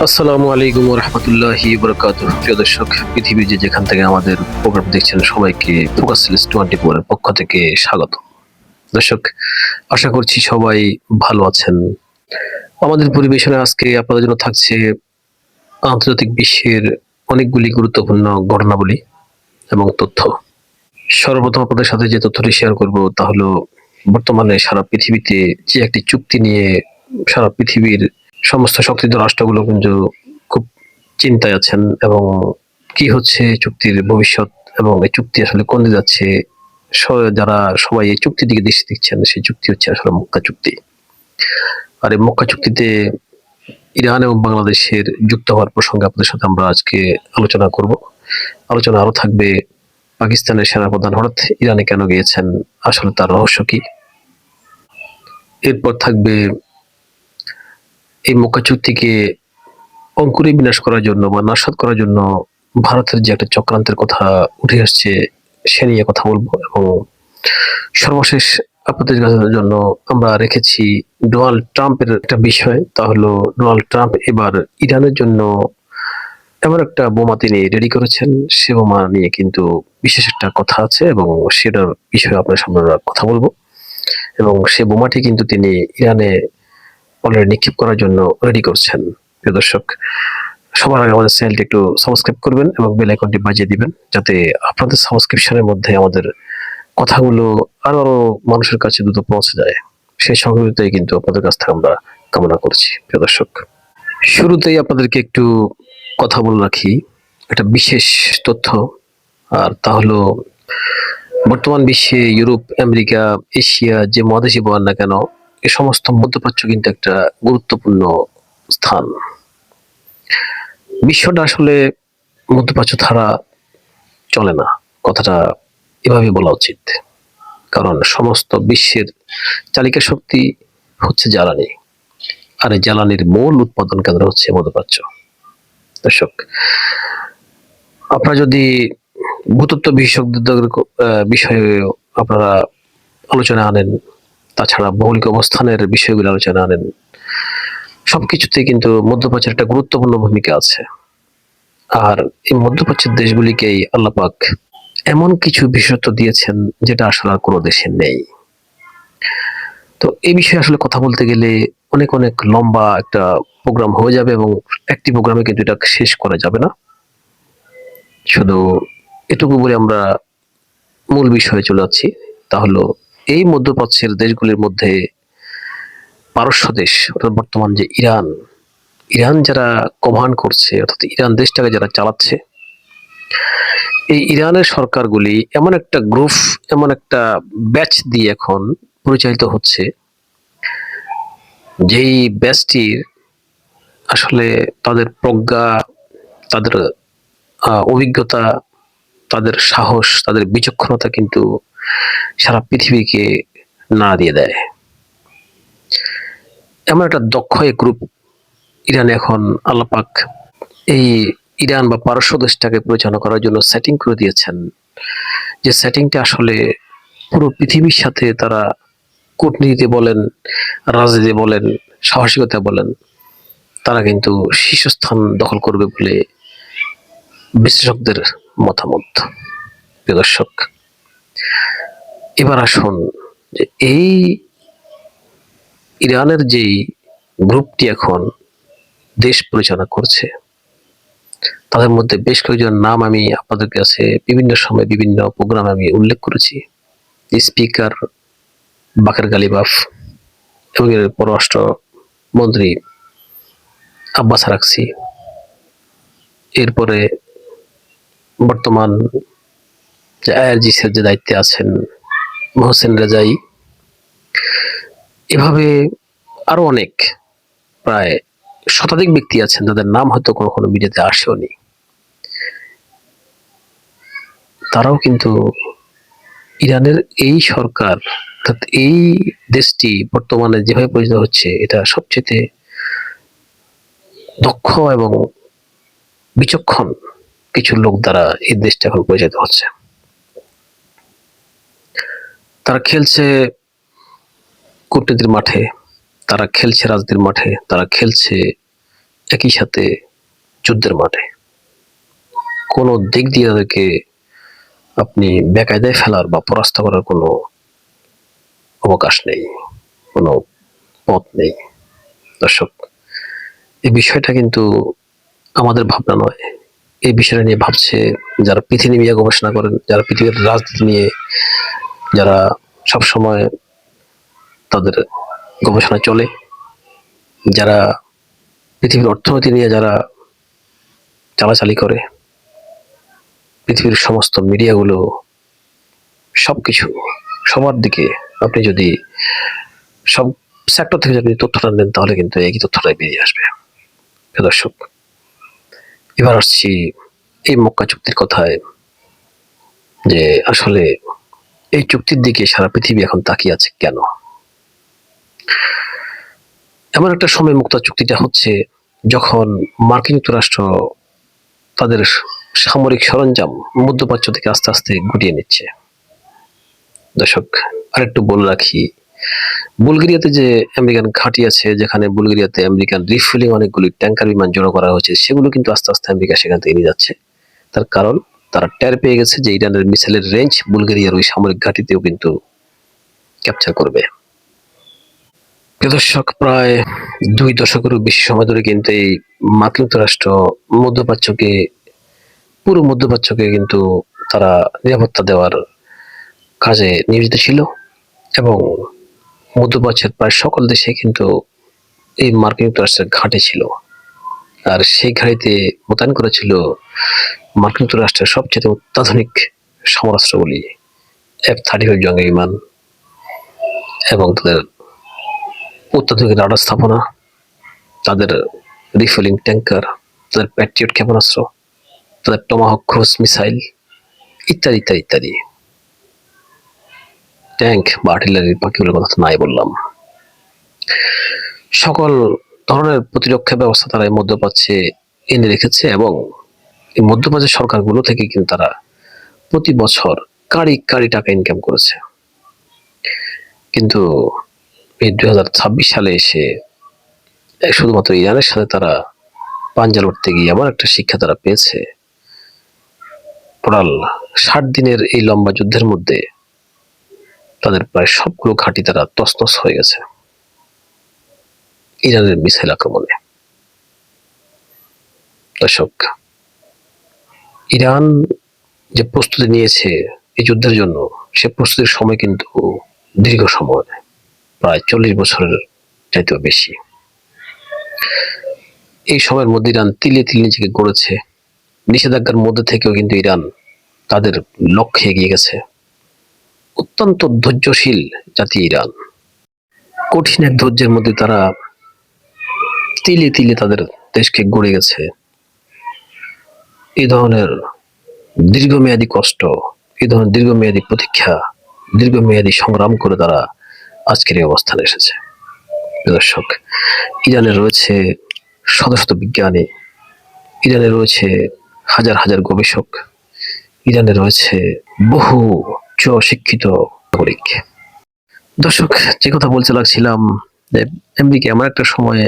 আসসালামু আলাইকুম ওয়া রাহমাতুল্লাহি ওয়া বারাকাতুহু। প্রিয় দর্শক, পৃথিবীর যেখান থেকে আমাদের প্রোগ্রাম দেখছেন সবাইকে ফোকাস সিরিজ 24 এর পক্ষ থেকে স্বাগত। দর্শক, আশা করছি সবাই ভালো আছেন। আমাদের পরিবেশনে আজকে আপনাদের জন্য থাকছে আন্তর্জাতিক বিশ্বের অনেকগুলি গুরুত্বপূর্ণ ঘটনাবলী এবং তথ্য। সর্বপ্রথম আপনাদের সাথে যে তথ্যটি শেয়ার করব তা হলো বর্তমানে সারা পৃথিবীতে যে একটি চুক্তি নিয়ে সারা পৃথিবীর সমস্ত শক্তিধর রাষ্ট্রগুলো কিন্তু খুব চিন্তায় আছেন এবং কি হচ্ছে চুক্তির ভবিষ্যৎ এবং এই চুক্তি আসলে কোন দিকে যাচ্ছে। যারা সবাই এই চুক্তির দিকে দৃষ্টি দিচ্ছেন সেই চুক্তি হচ্ছে আসলে মক্কা চুক্তি। আর এই মক্কা চুক্তিতে ইরান এবং বাংলাদেশের যুক্ত হওয়ার প্রসঙ্গে আপনাদের সাথে আমরা আজকে আলোচনা করব। আলোচনা আরো থাকবে পাকিস্তানের সেনাপ্রধান হঠাৎ ইরানে কেন গিয়েছেন, আসলে তার রহস্য কি। এরপর থাকবে এই মক্কা চুক্তিকে অঙ্কুরে বিনাশ করার জন্য বা নস্যাৎ করার জন্য ভারতের যে একটা চক্রান্তের কথা উঠে আসছে সে নিয়ে কথা বলবো। এবং সর্বশেষ আপনাদের জন্য আমরা রেখেছি ডোনাল্ড ট্রাম্পের একটা বিষয়, তা হলো ডোনাল্ড ট্রাম্প এবার ইরানের জন্য এমন একটা বোমা তিনি রেডি করেছেন, সে বোমা নিয়ে কিন্তু বিশেষ একটা কথা আছে এবং সেটার বিষয়ে আপনার সামনে আমরা কথা বলবো। এবং সে বোমাটি কিন্তু তিনি ইরানে অলরেডি নিক্ষেপ করার জন্য রেডি করছেন। প্রিয় দর্শক, সবার আগে আমাদের চ্যানেলটি একটু সাবস্ক্রাইব করবেন এবং বেল আইকনটি বাজিয়ে দিবেন, যাতে আপনাদের সাবস্ক্রিপশনের মধ্যে আমাদের কথাগুলো আরো মানুষের কাছে দ্রুত পৌঁছে যায়। সেই সহযোগিতাই কিন্তু আপনাদের কাছ থেকে আমরা কামনা করছি। প্রিয় দর্শক, শুরুতেই আপনাদেরকে একটু কথা বলে রাখি একটা বিশেষ তথ্য, আর তা হলো বর্তমান বিশ্বে ইউরোপ, আমেরিকা, এশিয়া যে মহাদেশই বলেন না কেন, এ সমস্ত মধ্যপ্রাচ্য কিন্তু একটা গুরুত্বপূর্ণ স্থান। বিশ্বটা আসলে মধ্যপ্রাচ্য ছাড়া চলে না, কথাটা এভাবে বলা উচিত। কারণ সমস্ত বিশ্বের চালিকা শক্তি হচ্ছে জ্বালানি, আর এই জ্বালানির মূল উৎপাদন কেন্দ্র হচ্ছে মধ্যপ্রাচ্য। দর্শক, আপনারা যদি ভূতত্ত্ব বিশেষজ্ঞদের বিষয়ে আপনারা আলোচনা আনেন, তাছাড়া ভৌগোলিক অবস্থানের বিষয়গুলো আলোচনা আনেন, সবকিছুতে কিন্তু মধ্যপ্রাচ্যের একটা গুরুত্বপূর্ণ ভূমিকা আছে। আর এই মধ্যপ্রাচ্যের দেশগুলিকেই আল্লাহ পাক এমন কিছু বিশেষত্ব দিয়েছেন যেটা আসলে আর কোনো দেশে নেই। তো এই বিষয়ে আসলে কথা বলতে গেলে অনেক অনেক লম্বা একটা প্রোগ্রাম হয়ে যাবে এবং একটি প্রোগ্রামে কিন্তু এটা শেষ করা যাবে না। শুধু এটুকু বলে আমরা মূল বিষয়ে চলে যাচ্ছি, তা হলো এই মধ্যপ্রাচ্যের দেশগুলির মধ্যে পারস্য দেশ অর্থাৎ বর্তমান যে ইরান, ইরান যারা কমান্ড করছে অর্থাৎ ইরান দেশটাকে যারা চালাচ্ছে, এই ইরানের সরকারগুলি এমন একটা গ্রুপ, এমন একটা ব্যাচ দিয়ে এখন পরিচালিত হচ্ছে, যেই ব্যাচটির আসলে তাদের প্রজ্ঞা, তাদের অভিজ্ঞতা, তাদের সাহস, তাদের বিচক্ষণতা কিন্তু সারা পৃথিবীকে নাড়া দিয়ে দেয়। এমন একটা দক্ষ এই গ্রুপ ইরানে এখন আল্লাহ পাক এই ইরান বা পারস্য দেশটাকে পরিচালনা করার জন্য সেটিং করে দিয়েছেন, যে সেটিংটা আসলে পুরো পৃথিবীর সাথে তারা কূটনীতিতে বলেন, রাজনীতি বলেন, সাহসিকতা বলেন, তারা কিন্তু শীর্ষস্থান দখল করবে বলে বিশ্লেষকদের মতামত। প্রিয় দর্শক, এবার আসুন যে এই ইরানের যেই গ্রুপটি এখন দেশ পরিচালনা করছে, তাদের মধ্যে বেশ কয়েকজন নাম আমি আপনাদের কাছে বিভিন্ন সময় বিভিন্ন প্রোগ্রামে আমি উল্লেখ করেছি। স্পিকার বাকের গালিবাফ এবং এর পররাষ্ট্র মন্ত্রী আব্বাস আরাকচি, এরপরে বর্তমান যে আইআরজিসির যে দায়িত্বে আছেন মোহসেন রেজাই, এভাবে আরো অনেক প্রায় শতাধিক ব্যক্তি আছেন যাদের নাম হয়তো কখনো মিডিয়াতে আসেওনি। তারাও কিন্তু ইরানের এই সরকার অর্থাৎ এই দেশটি বর্তমানে যেভাবে পরিচিত হচ্ছে, এটা সবচেয়ে দক্ষ এবং বিচক্ষণ কিছু লোক দ্বারা এই দেশটা এখন পরিচালিত হচ্ছে। তারা খেলছে কূটনীতির মাঠে, তারা খেলছে রাজনীতির মাঠে, তারা খেলছে একই সাথে যুদ্ধের মাঠে। কোনো দিক দিয়ে তাদেরকে আপনি বেকায়দায় ফেলার বা পরাস্ত করার কোনো অবকাশ নেই, কোনো পথ নেই। দর্শক, এই বিষয়টা কিন্তু আমাদের ভাবনা নয়। এই বিষয়টা নিয়ে ভাবছে যারা পৃথিবী নিয়ে গবেষণা করেন, যারা পৃথিবীর রাজনীতি নিয়ে যারা সবসময় তাদের গবেষণা চলে, যারা পৃথিবীর অর্থনীতি নিয়ে যারা চালাচালি করে, পৃথিবীর সমস্ত মিডিয়াগুলো সবকিছু সবার দিকে আপনি যদি সব সেক্টর থেকে যদি তথ্যটা নেন তাহলে কিন্তু একই তথ্যটাই বেরিয়ে আসবে। দর্শক, এবার আসছি এই মক্কা চুক্তির কথায়, যে আসলে এই চুক্তির দিকে সারা পৃথিবী এখন তাকিয়ে আছে কেন? এমন একটা সময় মক্কা চুক্তিটা হচ্ছে যখন মার্কিন যুক্তরাষ্ট্র তাদের সামরিক সরঞ্জাম মধ্যপ্রাচ্য থেকে আস্তে আস্তে গুটিয়ে নিচ্ছে। দর্শক, আরেকটু বলে রাখি, বুলগেরিয়াতে যে আমেরিকান ঘাঁটি আছে, যেখানে বুলগেরিয়াতে আমেরিকান রিফুয়েলিং অনেকগুলি ট্যাঙ্কার বিমান জড়ো করা হয়েছে, সেগুলো কিন্তু আস্তে আস্তে আমেরিকা সেখান থেকে নিয়ে যাচ্ছে। তার কারণ তারা টের পেয়ে গেছে যে ইরানের মিসাইলের রেঞ্জ বুলগেরিয়ার ওই সামরিক ঘাঁটিতেও কিন্তু ক্যাপচার করবে। দর্শক, প্রায় 2 দশকেরও বেশি সময় ধরে কিন্তু এই মার্কিন যুক্তরাষ্ট্র মধ্যপ্রাচ্যকে পুরো মধ্যপ্রাচ্যকে কিন্তু তারা নিরাপত্তা দেওয়ার কাজে নিয়োজিত ছিল, এবং মধ্যপ্রাচ্যের প্রায় সকল দেশে কিন্তু এই মার্কিন যুক্তরাষ্ট্রের ঘাঁটি ছিল। আর সেই ঘাঁটিতে মোতায়েন করেছিল মার্কিন যুক্তরাষ্ট্রের সবচেয়ে অত্যাধুনিক সমরাস্ত্রগুলি, F-35 জঙ্গি বিমান, এবং তাদের অত্যাধুনিক রাডার স্থাপনা, তাদের রিফুয়েলিং ট্যাঙ্কার, তাদের প্যাট্রিয়ট ক্ষেপণাস্ত্র, তাদের টমাহক ক্রুজ মিসাইল ইত্যাদি ইত্যাদি ইত্যাদি। ট্যাঙ্ক বা আর্টিলারির বাকিগুলোর কথা নাই বললাম। সকল ধরনের প্রতিরক্ষা ব্যবস্থা তারা এই মধ্যপ্রাচ্যে এনে রেখেছে, এবং এই মধ্যপ্রাচ্যের সরকারগুলো থেকে কিন্তু তারা প্রতি বছর কারি কারি টাকা ইনকাম করেছে। কিন্তু এই 2026 সালে এসে শুধুমাত্র ইরানের সাথে তারা পাঞ্জা লড়তে গিয়ে এমন একটা শিক্ষা তারা পেয়েছে, টোটাল 60 দিনের এই লম্বা যুদ্ধের মধ্যে তাদের প্রায় সবগুলো ঘাঁটি তারা তছনছ হয়ে গেছে ইরানের মিসাইল আক্রমণে। দর্শক, ইরান যে প্রস্তুতি নিয়েছে এই যুদ্ধের জন্য, সে প্রস্তুতির সময় কিন্তু দীর্ঘ সময়, প্রায় 40 বছরের চাইতেও বেশি। এই সময়ের মধ্যে ইরান তিলে তিলে নিজেকে গড়েছে। নিষেধাজ্ঞার মধ্যে থেকেও কিন্তু ইরান তাদের লক্ষ্যে এগিয়ে গেছে। অত্যন্ত ধৈর্যশীল জাতি ইরান। কঠিন এক ধৈর্যের মধ্যে তারা তিলে তিলে তাদের দেশকে গড়ে গেছে। এই ধরনের দীর্ঘমেয়াদী কষ্ট, এই ধরনের দীর্ঘমেয়াদী প্রতীক্ষা, দীর্ঘমেয়াদী সংগ্রাম করে তারা আজকের এই অবস্থানে এসেছে। দর্শক, ইরানে রয়েছে শত শত বিজ্ঞানী, ইরানে রয়েছে হাজার হাজার গবেষক, ইরানে রয়েছে বহু শিক্ষিত নাগরিক। দর্শক, যে কথা বলতে লাগছিলাম, যে আমেরিকা এমন একটা সময়ে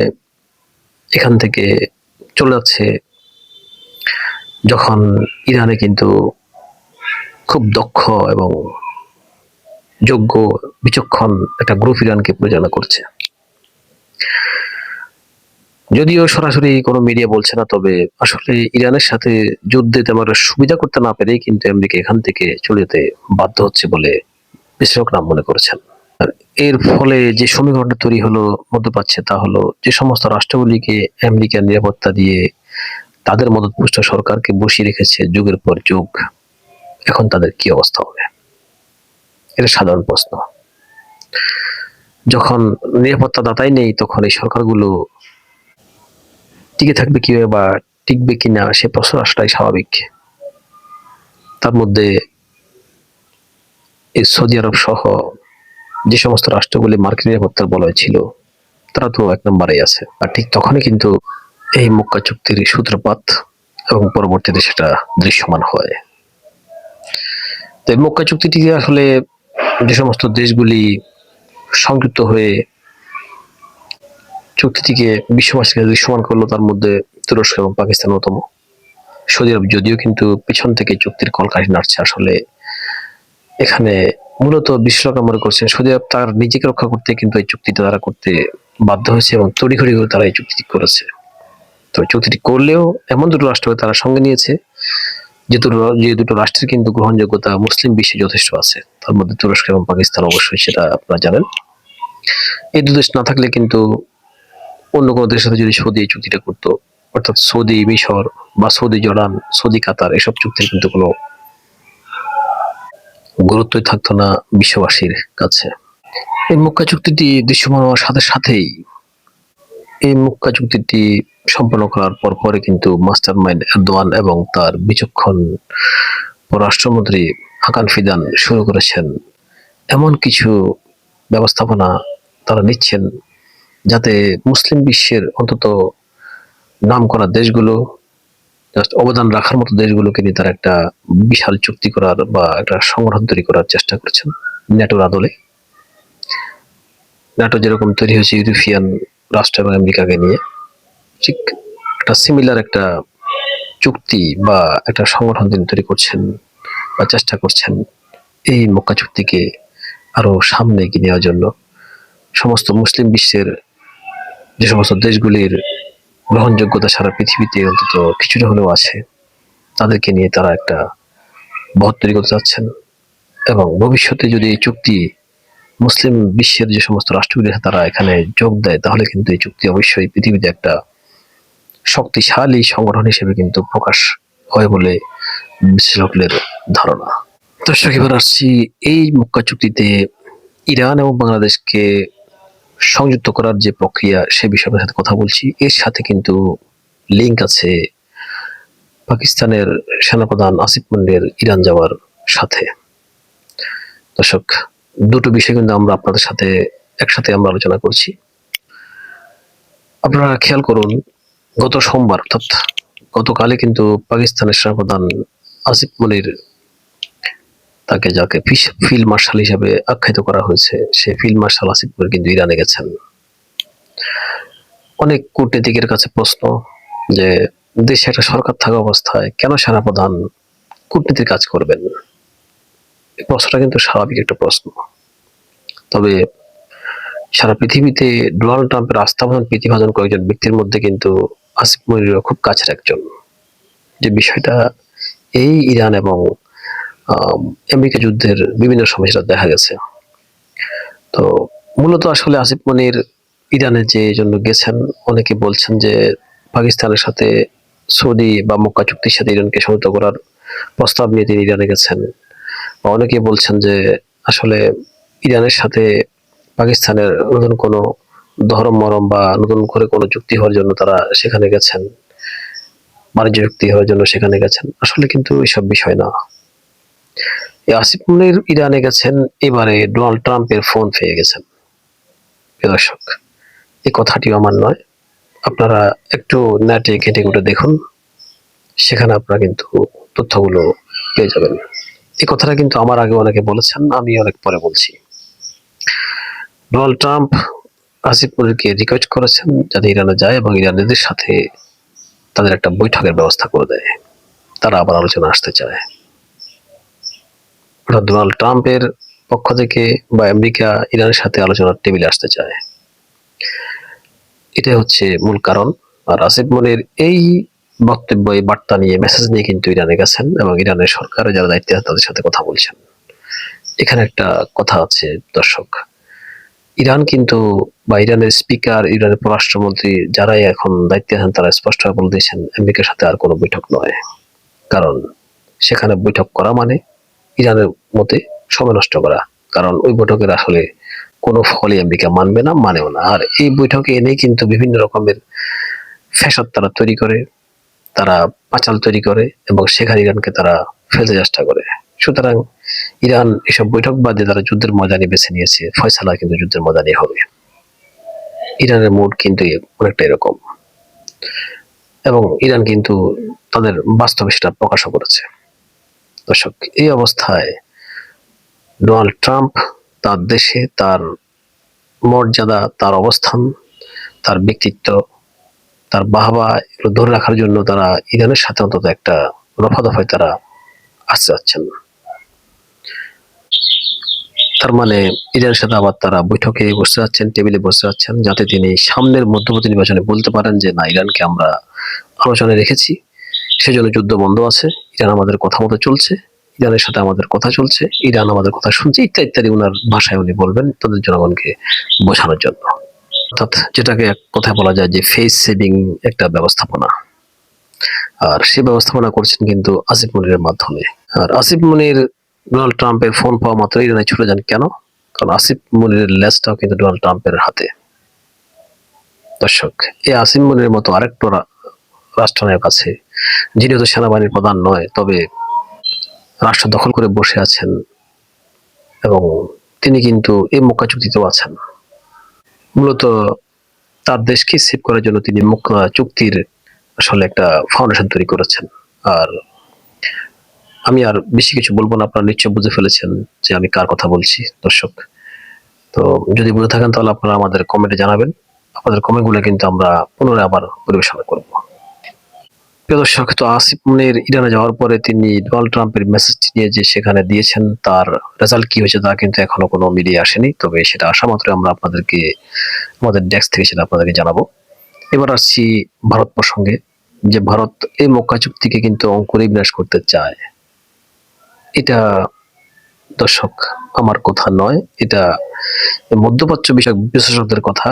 এখান থেকে চলে যাচ্ছে যখন ইরানে কিন্তু খুব দক্ষ এবং যোগ্য বিচক্ষণ একটা গ্রুপ ইরানকে পরিচালনা করছে। যদিও সরাসরি কোনো মিডিয়া বলছে না, তবে আসলে ইরানের সাথে যুদ্ধে তেমন সুবিধা করতে না পেরে কিন্তু আমেরিকা এখান থেকে চলে যেতে বাধ্য হচ্ছে বলে বিশ্লেষকরা মনে করেছেন। এর ফলে যে সমীকরণটা তৈরি হলো মধ্যপ্রাচ্যে, তা হলো যে সমস্ত রাষ্ট্রগুলিকে আমেরিকার নিরাপত্তা দিয়ে তাদের মদতপুষ্ট সরকারকে বসিয়ে রেখেছে যুগের পর যুগ, এখন তাদের কি অবস্থা হবে? এটা সাধারণ প্রশ্ন। যখন নিরাপত্তা দাতাই নেই, তখন এই সরকারগুলো টিকে থাকবে কিভাবে বা টিকবে কিনা, সে প্রশ্ন আসাটাই স্বাভাবিক। তার মধ্যে এই সৌদি আরব সহ যে সমস্ত রাষ্ট্রগুলি মার্কিন নিরাপত্তার বলয় ছিল, তারা তো 1 নম্বরেই আছে। আর ঠিক তখনই কিন্তু এই মক্কা চুক্তির সূত্রপাত এবং পরবর্তীতে সেটা দৃশ্যমান হয়। তো এই মক্কা চুক্তিটি আসলে যে সমস্ত দেশগুলি সংযুক্ত হয়ে চুক্তিটিকে বিশ্ববাসীর কাছে দৃশ্যমান করলো, তার মধ্যে তুরস্ক এবং পাকিস্তান অন্যতম। সৌদি আরব যদিও কিন্তু পেছন থেকে চুক্তির কলকাঠি নাড়ছে, আসলে এখানে মূলত বিশ্লেষকরা মনে করছেন সৌদি আরব তার নিজেকে রক্ষা করতে কিন্তু এই চুক্তিটা তারা করতে বাধ্য হয়েছে এবং তড়িঘড়ি করে তারা এই চুক্তিটি করেছে। তো চুক্তিটি করলেও এমন দুটো রাষ্ট্রকে তারা সঙ্গে নিয়েছে যে দুটো রাষ্ট্রের কিন্তু গ্রহণযোগ্যতা মুসলিম বিশ্বে যথেষ্ট আছে, তার মধ্যে তুরস্ক এবং পাকিস্তান অবশ্যই, সেটা আপনারা জানেন। এই দু দেশ না থাকলে কিন্তু অন্য কোনো দেশের সাথে যদি সৌদি এই চুক্তিটা করতো, অর্থাৎ সৌদি মিশর বা সৌদি জর্ডান, সৌদি কাতার, এসব চুক্তির কিন্তু কোনো গুরুত্বই থাকতো না বিশ্ববাসীর কাছে। এই মক্কা চুক্তিটি দৃশ্যমান হওয়ার সাথে সাথেই এই মক্কা চুক্তিটি সম্পন্ন করার পরে কিন্তু মাস্টার মাইন্ড এরদোয়ান এবং তার বিচক্ষণ পররাষ্ট্রমন্ত্রী হাকান ফিদান শুরু করেছেন এমন কিছু ব্যবস্থাপনা তারা নিচ্ছেন, যাতে মুসলিম বিশ্বের অন্তত নামকরা দেশগুলো, অবদান রাখার মতো দেশগুলোকে নিয়ে তারা একটা বিশাল চুক্তি করার বা একটা সংগঠন তৈরি করার চেষ্টা করছেন ন্যাটোর আদলে। ন্যাটো যেরকম তৈরি হয়েছে ইউরোপিয়ান রাষ্ট্র এবং আমেরিকাকে নিয়ে, ঠিক একটা সিমিলার একটা চুক্তি বা একটা সংগঠন তিনি তৈরি করছেন বা চেষ্টা করছেন এই মক্কা চুক্তিকে আরো সামনে এগিয়ে নেওয়ার জন্য। সমস্ত মুসলিম বিশ্বের যে সমস্ত দেশগুলির গ্রহণযোগ্যতা সারা পৃথিবীতে অন্তত কিছুটা হলেও আছে, তাদেরকে নিয়ে তারা একটা বহর তৈরি করতে চাচ্ছেন এবং ভবিষ্যতে যদি এই চুক্তি মুসলিম বিশ্বের যে সমস্ত রাষ্ট্রগুলি আছে তারা এখানে যোগ দেয়, তাহলে কিন্তু এই চুক্তি অবশ্যই পৃথিবীতে একটা শক্তিশালী সংগঠন হিসেবে কিন্তু প্রকাশ হয় বলে বিশ্লেষকদের ধারণা। দর্শক, এবার আসছি এই মক্কা চুক্তিতে ইরান এবং বাংলাদেশকে সংযুক্ত করার যে প্রক্রিয়া সে বিষয়ের সাথে কথা বলছি। এর সাথে কিন্তু লিঙ্ক আছে পাকিস্তানের সেনাপ্রধান আসিফ মনিরের ইরান যাওয়ার সাথে। দর্শক, দুটো বিষয় কিন্তু আমরা আপনাদের সাথে একসাথে আমরা আলোচনা করছি। আপনারা খেয়াল করুন, গত সোমবার অর্থাৎ গতকালে কিন্তু পাকিস্তানের সেনাপ্রধান আসিফ মনির, তাকে যাকে ফিল্ড মার্শাল হিসেবে আখ্যায়িত করা হয়েছে, সে ফিল্ড মার্শাল আসিফ মনির কিন্তু ইরানে গেছেন। অনেক কূটনীতিকের কাছে প্রশ্ন যে দেশে একটা সরকার থাকা অবস্থায় কেন সেনাপ্রধান কূটনীতির কাজ করবেন? এই প্রশ্নটা কিন্তু স্বাভাবিক একটা প্রশ্ন। তবে সারা পৃথিবীতে ডোনাল্ড ট্রাম্পের আস্থাভাজন প্রীতিভাজন কয়েকজন ব্যক্তির মধ্যে কিন্তু আসিফ মনিরও খুব কাছের একজন। যে বিষয়টা এই ইরান এবং আমেরিকা যুদ্ধের বিভিন্ন সময় সেটা দেখা গেছে। তো মূলত আসলে আসিফ মনির ইরানে যে জন্য গেছেন, অনেকে বলছেন যে পাকিস্তানের সাথে সৌদি বা মক্কা চুক্তির সাথে ইরানকে সমঝোতা করার প্রস্তাব নিয়ে তিনি ইরানে গেছেন। অনেকে বলছেন যে আসলে ইরানের সাথে পাকিস্তানের নতুন কোনো ধরম মরম বা নতুন করে কোনো চুক্তি হওয়ার জন্য তারা সেখানে গেছেন, বাণিজ্য চুক্তি হওয়ার জন্য সেখানে গেছেন। আসলে কিন্তু এসব বিষয় না। আসিফ মনির ইরানে গেছেন এবারে ডোনাল্ড ট্রাম্পের ফোন পেয়ে গেছেন। দর্শক, এই কথাটিও আমার নয়, আপনারা একটু নেটে ঘেঁটে ঘুটে দেখুন, সেখানে আপনারা কিন্তু তথ্যগুলো পেয়ে যাবেন। এই কথাটা কিন্তু আমার আগে অনেকে বলেছেন, আমি অনেক পরে বলছি। ডোনাল্ড ট্রাম্প আসিফ মনিরকে রিকোয়েস্ট করেছেন যাতে ইরানে যায় এবং ইরানিদের সাথে তাদের একটা বৈঠকের ব্যবস্থা করে দেয়, তারা আবার আলোচনা আসতে চায়। অর্থাৎ ডোনাল্ড ট্রাম্পের পক্ষ থেকে বা আমেরিকা ইরানের সাথে আলোচনার টেবিলে আসতে চায়, এটাই হচ্ছে মূল কারণ। আর আসিফ মনির এই বক্তব্য, এই বার্তা নিয়ে, মেসেজ নিয়ে কিন্তু ইরানে গেছেন এবং ইরানের সরকারে যারা দায়িত্বে আছে তাদের সাথে কথা বলছেন। এখানে একটা কথা আছে দর্শক, ইরান কিন্তু বা ইরানের স্পিকার, ইরানের পররাষ্ট্রমন্ত্রী যারাই এখন দায়িত্বে আছেন তারা স্পষ্টভাবে বলে দিয়েছেন আমেরিকার সাথে আর কোনো বৈঠক নয়। কারণ সেখানে বৈঠক করা মানে ইরানের মতে সময় নষ্ট করা, কারণ ওই বৈঠকের আসলে কোনো ফলই আমেরিকা মানবে না, মানেও না। আর এই বৈঠকে এনে কিন্তু বিভিন্ন রকমের ফ্যাসাদ তারা তৈরি করে, তারা পাঁচাল তৈরি করে এবং সেখানে ইরানকে তারা ফেলতে চেষ্টা করে। সুতরাং ইরান এসব বৈঠক বাদে তারা যুদ্ধের ময়দানে বেছে নিয়েছে, ফয়সালা কিন্তু যুদ্ধের ময়দানে হবে। ইরানের মুড কিন্তু অনেকটা এরকম এবং ইরান কিন্তু তাদের বাস্তবে সেটা প্রকাশও করেছে। দর্শক, এই অবস্থায় ডোনাল্ড ট্রাম্প তার দেশে তার মর্যাদা, তার অবস্থান, তার ব্যক্তিত্ব, তার বাহবা এগুলো ধরে রাখার জন্য তারা ইরানের সাথে অন্তত একটা রফাদফায় তারা আসতে যাচ্ছেন। তার মানে ইরানের সাথে আবার তারা বৈঠকে বসতে যাচ্ছেন, টেবিলে বসতে যাচ্ছেন, যাতে তিনি সামনের মধ্যবর্তী নির্বাচনে বলতে পারেন যে না, ইরানকে আমরা আলোচনায় রেখেছি, সেজন্য যুদ্ধ বন্ধ আছে, ইরান আমাদের কথা মতো চলছে, ইরানের সাথে আমাদের কথা চলছে, ইরান আমাদের কথা শুনছে, ইত্যাদি ইত্যাদি ওনার ভাষায় উনি বলবেন তাদের জনগণকে বোঝানোর জন্য। অর্থাৎ যেটাকে এক কথায় বলা যায় যে ফেস সেভিং একটা ব্যবস্থাপনা। আর সে ব্যবস্থাপনা করছেন কিন্তু আসিফ মনিরের মাধ্যমে। আর আসিফ মনির ডোনাল্ড ট্রাম্পের ফোন পাওয়া মাত্র ইরানে ছুটে যান কেন? কারণ আসিফ মনিরের লেজটাও কিন্তু ডোনাল্ড ট্রাম্পের হাতে। দর্শক, এই আসিফ মনিরের মতো আরেকটা রাষ্ট্রনায়ক আছে, যিনি হয়তো সেনাবাহিনীর প্রধান নয়, তবে রাষ্ট্র দখল করে বসে আছেন এবং তিনি কিন্তু এই মক্কা চুক্তিতেও আছেন। মূলত তার দেশকে সেভ করার জন্য তিনি মক্কা চুক্তির আসলে একটা ফাউন্ডেশন তৈরি করেছেন। আর আমি আর বেশি কিছু বলবো না, আপনারা নিশ্চয় বুঝে ফেলেছেন যে আমি কার কথা বলছি। দর্শক, তো যদি বুঝে থাকেন তাহলে আপনারা আমাদের কমেন্টে জানাবেন। আপনাদের কমেন্টগুলো কিন্তু আমরা পুনরায় আবার পরিবেশনা করব। প্রিয় দর্শক, তো আসিফ মনির ইরানে যাওয়ার পরে তিনি ডোনাল্ড ট্রাম্পের মেসেজটি নিয়ে যে সেখানে দিয়েছেন, তার রেজাল্ট কি হয়েছে তা কিন্তু এখনো কোনো মিডিয়া আসেনি, তবে সেটা আসা মাত্র আমরা আপনাদেরকে আমাদের ডেস্ক থেকে সেটা আপনাদেরকে জানাবো। এবার আসছি ভারত প্রসঙ্গে, যে ভারত এই মক্কা চুক্তিকে কিন্তু অঙ্কুরে বিনাশ করতে চায়। এটা দর্শক আমার কথা নয়, এটা মধ্যপ্রাচ্য বিষয়ক বিশেষজ্ঞদের কথা,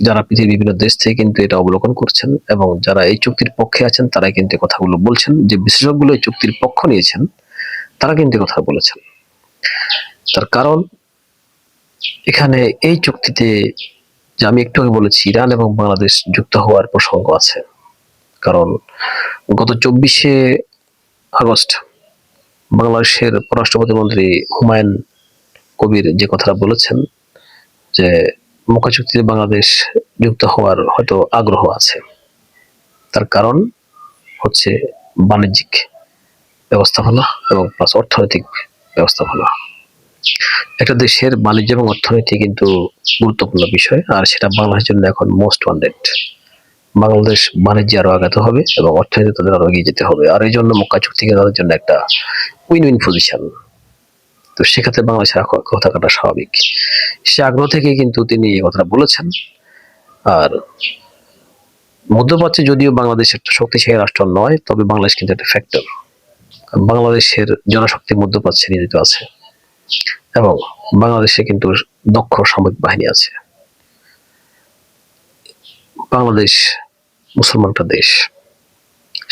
যারা পৃথিবীর বিভিন্ন দেশ থেকে কিন্তু এটা অবলোকন করছেন এবং যারা এই চুক্তির পক্ষে আছেন তারাই কিন্তু কথাগুলো বলছেন। যে বিশেষজ্ঞগুলো এই চুক্তির পক্ষ নিয়েছেন তারা কিন্তু কথা বলেছেন। তার কারণ এখানে এই চুক্তিতে, যে আমি একটু আগে বলেছি, ইরান এবং বাংলাদেশ যুক্ত হওয়ার প্রসঙ্গ আছে। কারণ গত 24শে আগস্ট বাংলাদেশের পররাষ্ট্র প্রতিমন্ত্রী হুমায়ুন কবির যে কথাটা বলেছেন যে মক্কা চুক্তিতে বাংলাদেশ যুক্ত হওয়ার হয়তো আগ্রহ আছে, তার কারণ হচ্ছে বাণিজ্যিক ব্যবস্থাপনা এবং প্লাস অর্থনৈতিক ব্যবস্থাপনা। একটা দেশের বাণিজ্য এবং অর্থনীতি কিন্তু গুরুত্বপূর্ণ বিষয়, আর সেটা বাংলাদেশের জন্য এখন মোস্ট ওয়ান্টেড। বাংলাদেশ বাণিজ্যে আরো আগাতে হবে এবং অর্থনীতি তাদের আরো এগিয়ে যেতে হবে, আর এই জন্য মক্কা চুক্তি তাদের জন্য একটা উইন উইন পজিশন। তো সেক্ষেত্রে বাংলাদেশের কথা কাটা স্বাভাবিক। সে আগ্রহ থেকে কিন্তু তিনি এই কথাটা বলেছেন। আর মধ্যপ্রাচ্যে যদিও বাংলাদেশ একটা শক্তিশালী রাষ্ট্র নয়, তবে বাংলাদেশ কিন্তু একটা ফ্যাক্টর। বাংলাদেশের জনশক্তি মধ্যপ্রাচ্যে নিয়োজিত আছে এবং বাংলাদেশে কিন্তু দক্ষ সামরিক বাহিনী আছে। বাংলাদেশ মুসলমানটা দেশ,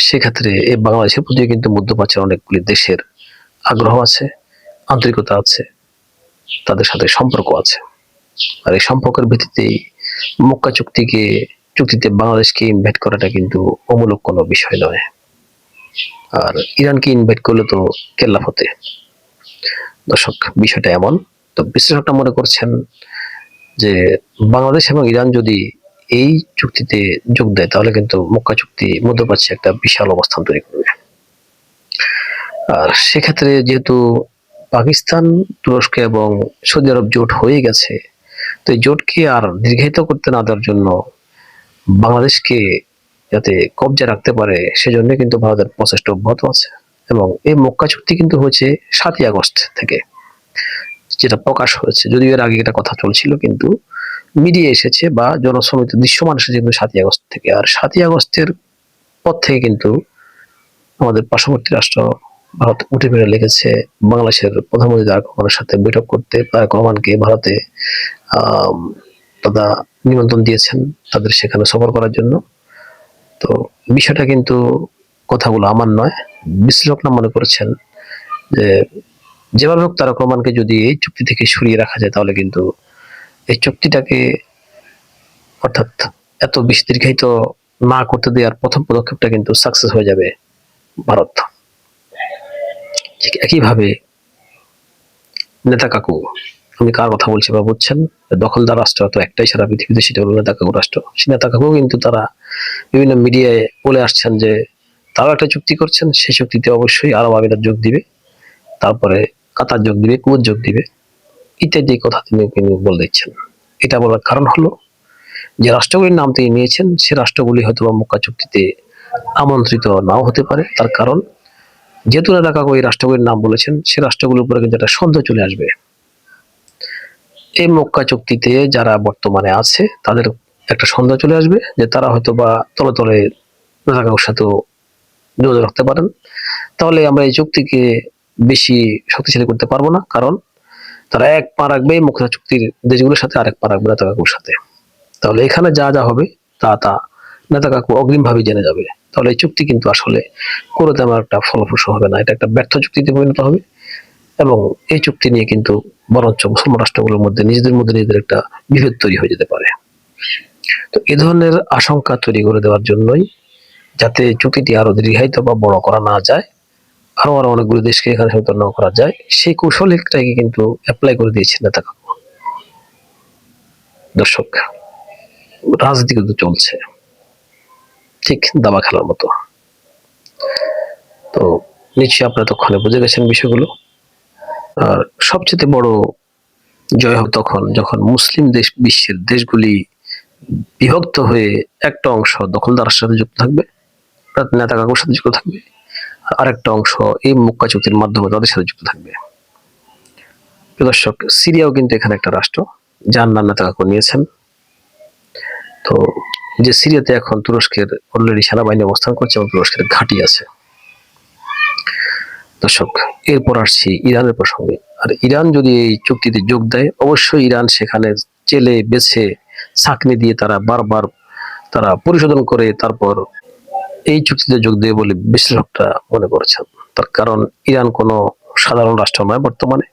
সেক্ষেত্রে এই বাংলাদেশের প্রতি কিন্তু মধ্যপ্রাচ্যের অনেকগুলি দেশের আগ্রহ আছে, আন্তরিকতা আছে, তাদের সাথে সম্পর্ক আছে। আর এই সম্পর্কের ভিত্তিতেই মক্কা চুক্তিতে বাংলাদেশকে ইনভাইট করাটা কিন্তু অমূলক কোনো বিষয় নয়। আর ইরানকে ইনভাইট করলে তো কেল্লাফতে। দর্শক, বিষয়টা এমন। তো বিশ্লেষকরা মনে করছেন যে বাংলাদেশ এবং ইরান যদি এই চুক্তিতে যোগ দেয় তাহলে কিন্তু মক্কা চুক্তি মধ্যপ্রাচ্যে একটা বিশাল অবস্থান তৈরি করবে। আর সেক্ষেত্রে যেহেতু পাকিস্তান, তুরস্ক এবং সৌদি আরব জোট হয়ে গেছে, তো এই জোটকে আর দীর্ঘায়িত করতে না দেওয়ার জন্য বাংলাদেশকে যাতে কবজা রাখতে পারে সেজন্য কিন্তু ভারতের প্রচেষ্টা অব্যাহত আছে। এবং এই মক্কা চুক্তি কিন্তু হয়েছে 7ই আগস্ট থেকে, যেটা প্রকাশ হয়েছে। যদিও এর আগে এটা কথা চলছিল, কিন্তু মিডিয়া এসেছে বা জনসমিত দৃশ্যমান এসেছে কিন্তু 7ই আগস্ট থেকে। আর 7ই আগস্টের পর থেকে কিন্তু আমাদের পার্শ্ববর্তী রাষ্ট্র ভারত উঠে বেড়ে লেগেছে বাংলাদেশের প্রধানমন্ত্রী তারেক রহমানের সাথে বৈঠক করতে। তারেক রহমানকে ভারতে দাদা নিমন্ত্রণ দিয়েছেন তাদের সেখানে সফর করার জন্য। তো বিষয়টা কিন্তু কথাগুলো আমার নয়, বিশ্লেষকরা মনে করেছেন যে যেভাবে হোক তারেক রহমানকে যদি এই চুক্তি থেকে সরিয়ে রাখা যায় তাহলে কিন্তু এই চুক্তিটাকে, অর্থাৎ এত বেশি দীর্ঘায়িত না করতে দেওয়ার প্রথম পদক্ষেপটা কিন্তু সাকসেস হয়ে যাবে ভারত। ঠিক একইভাবে নেতা কাকু, আমি কার কথা বলছি বা বুঝছেন, দখলদার রাষ্ট্র তো একটাই সারা পৃথিবীতে, সেটা হলো নেতা কাকু রাষ্ট্র। সেই নেতা কাকু কিন্তু তারা বিভিন্ন মিডিয়ায় বলে আসছেন যে তারাও একটা চুক্তি করছেন, সেই চুক্তিতে অবশ্যই আরব আমিরাত যোগ দিবে, তারপরে কাতার যোগ দিবে, কুয়েত যোগ দিবে, ইত্যাদি কথা তিনি বলে দিচ্ছেন। এটা বলার কারণ হলো যে রাষ্ট্রগুলির নাম তিনি নিয়েছেন সে রাষ্ট্রগুলি হয়তো বা মক্কা চুক্তিতে আমন্ত্রিত নাও হতে পারে। তার কারণ যেহেতু নেতাকাকু এই রাষ্ট্রগুলির নাম বলেছেন, সে রাষ্ট্রগুলির উপরে কিন্তু একটা সন্দেহ চলে আসবে। এই মক্কা চুক্তিতে যারা বর্তমানে আছে তাদের একটা সন্দেহ চলে আসবে যে তারা হয়তো বা তলে তলে নেতাকাকুর সাথেও যোগাযোগ রাখতে পারেন। তাহলে আমরা এই চুক্তিকে বেশি শক্তিশালী করতে পারবো না, কারণ তারা এক পা রাখবে মক্কা চুক্তির দেশগুলোর সাথে, আরেক পা রাখবে নেতাকাকুর সাথে। তাহলে এখানে যা যা হবে তা নেতাকাকু অগ্রিমভাবে জেনে যাবে। তাহলে এই চুক্তি কিন্তু আসলে কোনো তেমন একটা ফলপ্রসূ হবে না, এটা একটা ব্যর্থ চুক্তিতে পরিণত হবে। এবং এই চুক্তি নিয়ে কিন্তু বরঞ্চ মুসলমান রাষ্ট্রগুলোর মধ্যে নিজেদের একটা বিভেদ তৈরি হয়ে যেতে পারে। তো এ ধরনের আশঙ্কা তৈরি করে দেওয়ার জন্যই, যাতে চুক্তিটি আরো দীর্ঘায়িত বা বড় করা না যায়, আরো অনেকগুলো দেশকে এখানে সতর্ক করা যায়, সেই কৌশলটাকে কিন্তু অ্যাপ্লাই করে দিয়েছেন নেতাকাকু। দর্শক, রাজনীতি কিন্তু চলছে ঠিক দাবা খেলার মতো। তো নিশ্চয়ই আপনারা তখনই বুঝে গেছেন বিষয়গুলো। আর সবচেয়ে বড় জয় হবে তখন যখন মুসলিম দেশ বিশ্বের দেশগুলি বিভক্ত হয়ে একটা অংশ দখলদারের সাথে যুক্ত থাকবে, নেতাকাকুর সাথে যুক্ত থাকবে, আরেকটা অংশ এই মক্কা চুক্তির মাধ্যমে তাদের সাথে যুক্ত থাকবে। দর্শক, সিরিয়াও কিন্তু এখানে একটা রাষ্ট্র, যার নাম নেতাকাকু নিয়েছেন। তো যে সিরিয়াতে এখন তুরস্কের অলরেডি সেনাবাহিনী অবস্থান করছে এবং তুরস্কের ঘাঁটি আছে। দর্শক, এরপর আসছি ইরানের প্রসঙ্গে। আর ইরান যদি এই চুক্তিতে যোগ দেয়, অবশ্যই ইরান সেখানে চেলে বেছে ছাঁকনি দিয়ে তারা পরিশোধন করে তারপর এই চুক্তিতে যোগ দেবে বলে বিশ্লেষকরা মনে করছেন। তার কারণ ইরান কোনো সাধারণ রাষ্ট্র নয়। বর্তমানে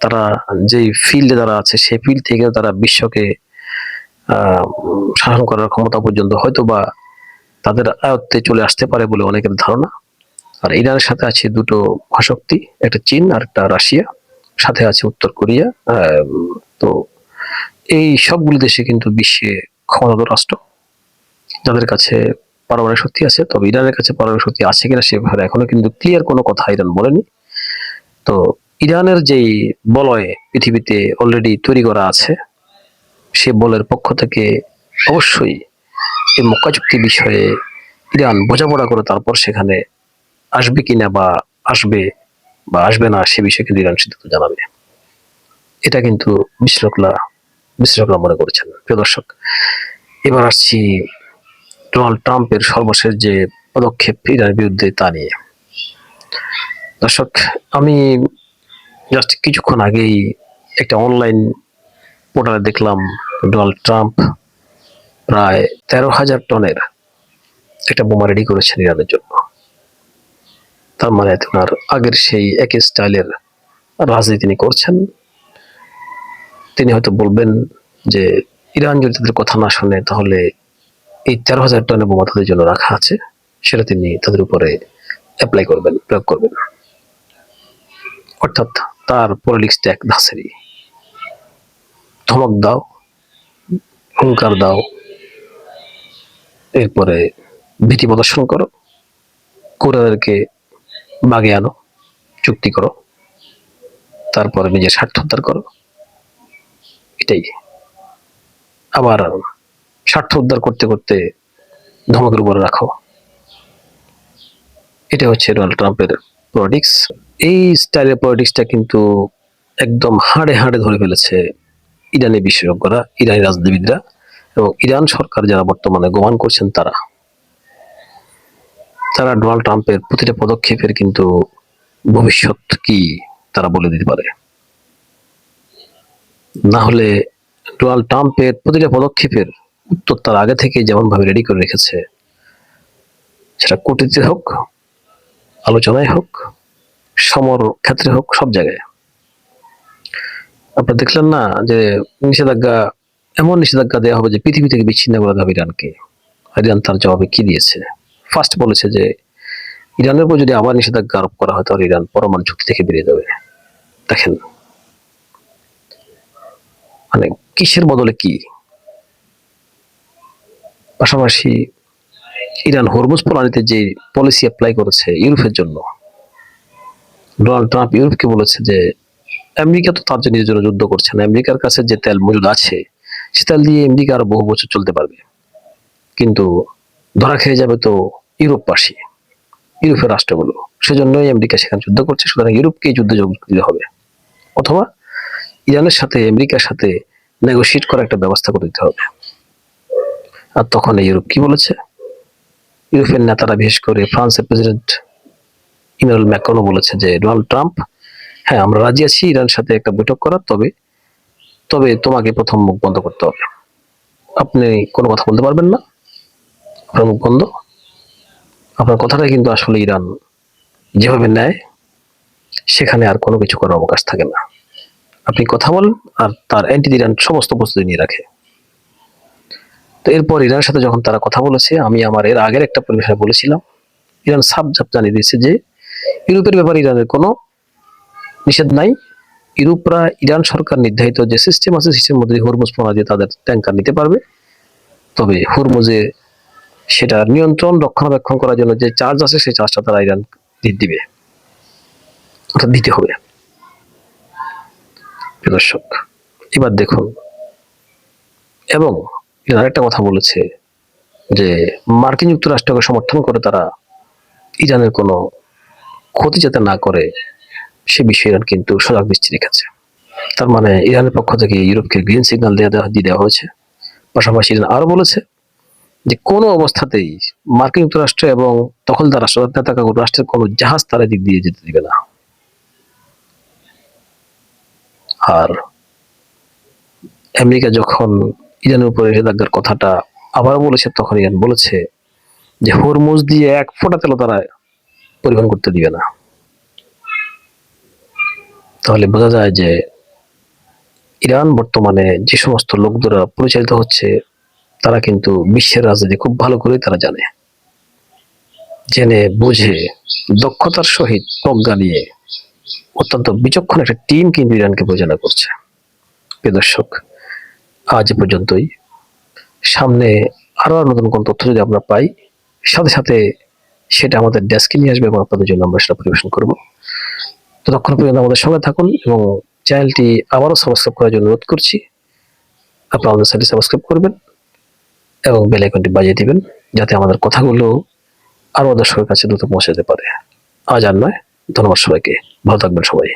তারা যেই ফিল্ডে তারা আছে সেই ফিল্ড থেকে তারা বিশ্বকে শাসন করার ক্ষমতা পর্যন্ত হয়তো বা তাদের আয়ত্তে চলে আসতে পারে বলে অনেকের ধারণা। আর ইরানের সাথে আছে দুটো মহাশক্তি, একটা চীন আর একটা রাশিয়া, সাথে আছে উত্তর কোরিয়া। তো এই সবগুলো দেশে কিন্তু বিশ্বে ক্ষমতাধর রাষ্ট্র, যাদের কাছে পারমাণবিক শক্তি আছে। তবে ইরানের কাছে পারমাণবিক শক্তি আছে কিনা সে ব্যাপারে এখনো কিন্তু ক্লিয়ার কোনো কথা ইরান বলেনি। তো ইরানের যেই বলয় পৃথিবীতে অলরেডি তৈরি করা আছে, সে বলের পক্ষ থেকে অবশ্যই এই মক্কা চুক্তি বিষয়ে ইরান বোঝাপড়া করে তারপর সেখানে আসবে কিনা বা আসবে না সে বিষয়ে কিন্তু ইরান সিদ্ধান্ত জানাবে। এটা কিন্তু বিশ্লেষকরা মনে করেছেন। প্রিয় দর্শক, এবার আসছি ডোনাল্ড ট্রাম্পের সর্বশেষ যে পদক্ষেপ ইরানের বিরুদ্ধে তা নিয়ে। দর্শক, আমি জাস্ট কিছুক্ষণ আগেই একটা অনলাইন পোর্টালে দেখলাম ডোনাল্ড ট্রাম্প প্রায় 13,000 টনের একটা বোমা রেডি করেছেন ইরানের জন্য। তার মানে আপনার আগের সেই একই স্টাইলের রাজনীতি তিনি করছেন। তিনি হয়তো বলবেন যে ইরান যদি তাদের কথা না শোনে তাহলে এই 13,000 টনের বোমা তাদের জন্য রাখা আছে, সেটা তিনি তাদের উপরে প্রয়োগ করবেন। অর্থাৎ তার পলিটিক্সটা এক ধাঁচেরই। ধমক দাও, হুঙ্কার দাও, এরপরে ভীতি প্রদর্শন করো, কোরিয়াদেরকে বাগে আনো, চুক্তি করো, তারপরে নিজের স্বার্থ উদ্ধার করো। এটাই। আবার স্বার্থ উদ্ধার করতে করতে ধমকের উপরে রাখো। এটা হচ্ছে ডোনাল্ড ট্রাম্পের পলিটিক্স। এই স্টাইলের পলিটিক্সটা কিন্তু একদম হাড়ে হাড়ে ধরে ফেলেছে ইরানি বিশেষজ্ঞরা, ইরানি রাজনীতিবিদরা এবং ইরান সরকার যারা বর্তমানে গমন করছেন তারা ডোনাল্ড ট্রাম্পের প্রতিটা পদক্ষেপের কিন্তু ভবিষ্যৎ কি তারা বলে দিতে পারে। না হলে ডোনাল্ড ট্রাম্পের প্রতিটা পদক্ষেপের উত্তর তার আগে থেকে যেমন ভাবে রেডি করে রেখেছে, সেটা কূটনীতিতে হোক, আলোচনায় হোক, সমর ক্ষেত্রে হোক, সব জায়গায়। আপনারা দেখলেন না যে এমন নিষেধাজ্ঞা দেওয়া হবে যে পৃথিবী থেকে বিচ্ছিন্ন করে দেওয়া হবে ইরানকে। ইরান তার জবাবে কি দিয়েছে? ফার্স্ট বলেছে যে ইরানের উপর যদি আবার নিষেধাজ্ঞা আরোপ করা হয় তাহলে ইরান পরমাণু চুক্তি থেকে বেরিয়ে যাবে। দেখেন মানে কিসের বদলে কি। পাশাপাশি ইরান হরমুজ প্রণালীতে যে পলিসি অ্যাপ্লাই করেছে ইউরোপের জন্য, ডোনাল্ড ট্রাম্প ইউরোপকে বলেছে যে আমেরিকা তো তার নিজের জন্য যুদ্ধ করছে না, আমেরিকার কাছে যে তেল মজুদ আছে শীতল দিয়ে আমেরিকা আরো বহু বছর চলতে পারবে, কিন্তু ধরা খেয়ে যাবে তো ইউরোপবাসী, ইউরোপের রাষ্ট্রগুলো। সেজন্যই আমেরিকা সেখানে যুদ্ধ করছে। সুতরাং ইউরোপকেই যুদ্ধে যোগ দিতে হবে, অথবা ইরানের সাথে আমেরিকার সাথে নেগোশিয়েট করার একটা ব্যবস্থা করে দিতে হবে। আর তখন ইউরোপ কি বলেছে? ইউরোপের নেতারা, বিশেষ করে ফ্রান্সের প্রেসিডেন্ট ইমানুয়েল ম্যাক্রনও বলেছে যে ডোনাল্ড ট্রাম্প, হ্যাঁ আমরা রাজি আছি ইরানের সাথে একটা বৈঠক করার, তবে তবে তোমাকে প্রথম মুখ বন্ধ করতে হবে। আপনি কোনো কথা বলতে পারবেন না, আপনার মুখ বন্ধ। আপনার কথাটা কিন্তু আসলে ইরান যেভাবে নেয় সেখানে আর কোনো কিছু করার অবকাশ থাকে না। আপনি কথা বলেন আর তার অ্যান্টি ইরান সমস্ত প্রস্তুতি নিয়ে রাখে। তো এরপর ইরানের সাথে যখন তারা কথা বলেছে, আমি আমার এর আগের একটা পরিবেশনে বলেছিলাম, ইরান সাবজাপ জানিয়ে দিয়েছে যে ইউরোপের ব্যাপারে ইরানের কোনো নিষেধ নাই। ইউরোপরা ইরান সরকার নির্ধারিত যে সিস্টেম আছে, সিস্টেমের মধ্যে হরমুজ প্রণালী দিয়ে তাদের ট্যাঙ্কার নিতে পারবে, তবে হরমুজে সেটা নিয়ন্ত্রণ রক্ষণাবেক্ষণ করার জন্য যে চার্জ আছে সেই চার্জটা তারা ইরান দিবে, অর্থাৎ দিতে হবে। দর্শক, এবার দেখুন, এবং ইরান আরেকটা কথা বলেছে যে মার্কিন যুক্তরাষ্ট্রকে সমর্থন করে তারা ইরানের কোনো ক্ষতি যাতে না করে সে বিষয়ে ইরান কিন্তু সজাগ দৃষ্টি রেখেছে। তার মানে ইরানের পক্ষ থেকে ইউরোপকে গ্রিন সিগন্যাল দিয়ে দেওয়া হয়েছে। পাশাপাশি ইরান আরো বলেছে যে কোনো অবস্থাতেই মার্কিন যুক্তরাষ্ট্র এবং দখলদার রাষ্ট্রের কোনো জাহাজ তারা দিক দিয়ে যেতে দিবে না। আর আমেরিকা যখন ইরানের উপরে নিষেধাজ্ঞার কথাটা আবার বলেছে, তখন ইরান বলেছে যে হরমুজ দিয়ে এক ফোঁটা তেল তারা পরিবহন করতে দিবে না। তাহলে বোঝা যায় যে ইরান বর্তমানে যে সমস্ত লোক দ্বারা পরিচালিত হচ্ছে তারা কিন্তু বিশ্বের রাজনীতি খুব ভালো করে তারা জানে, জেনে বুঝে দক্ষতার সহিত প্রজ্ঞা নিয়ে অত্যন্ত বিচক্ষণ একটা টিম কিন্তু ইরানকে পরিচালনা করছে। প্রিয় দর্শক, আজ পর্যন্তই। সামনে আরো নতুন কোন তথ্য যদি আমরা পাই, সাথে সাথে সেটা আমাদের ডেস্কে নিয়ে আসবে এবং আপনাদের জন্য আমরা সেটা পরিবেশন করবো। ততক্ষণ পর্যন্ত আমাদের সঙ্গে থাকুন এবং চ্যানেলটি আবারও সাবস্ক্রাইব করার জন্য অনুরোধ করছি। আপনারা আমাদের চ্যানেলটি সাবস্ক্রাইব করবেন এবং বেল আইকনটি বাজিয়ে দিবেন, যাতে আমাদের কথাগুলো আরো দর্শকের কাছে দ্রুত পৌঁছে যেতে পারে। আজ আর নয়, ধন্যবাদ সবাইকে, ভালো থাকবেন সবাই।